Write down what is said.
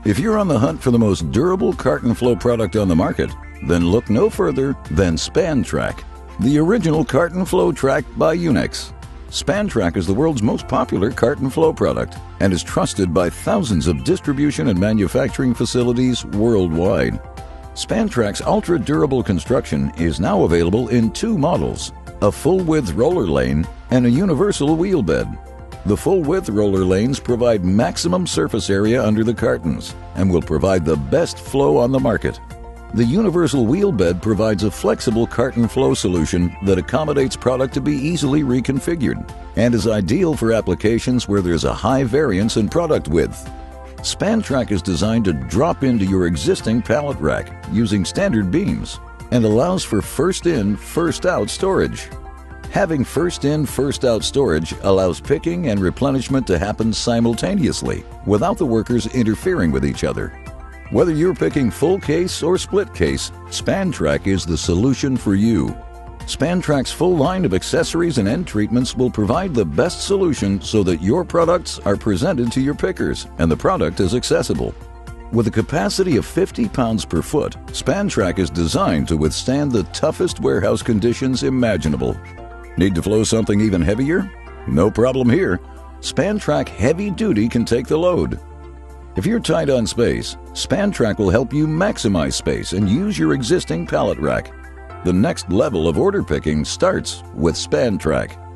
If you're on the hunt for the most durable carton flow product on the market, then look no further than SpanTrack, the original carton flow track by UNEX. SpanTrack is the world's most popular carton flow product and is trusted by thousands of distribution and manufacturing facilities worldwide. SpanTrack's ultra-durable construction is now available in two models, a full-width roller lane and a universal wheel bed. The full-width roller lanes provide maximum surface area under the cartons and will provide the best flow on the market. The universal wheel bed provides a flexible carton flow solution that accommodates product to be easily reconfigured and is ideal for applications where there's a high variance in product width. SpanTrack is designed to drop into your existing pallet rack using standard beams and allows for first-in, first-out storage. Having first-in, first-out storage allows picking and replenishment to happen simultaneously without the workers interfering with each other. Whether you're picking full case or split case, SpanTrack is the solution for you. SpanTrack's full line of accessories and end treatments will provide the best solution so that your products are presented to your pickers and the product is accessible. With a capacity of 50 pounds per foot, SpanTrack is designed to withstand the toughest warehouse conditions imaginable. Need to flow something even heavier? No problem here. SpanTrack Heavy Duty can take the load. If you're tight on space, SpanTrack will help you maximize space and use your existing pallet rack. The next level of order picking starts with SpanTrack.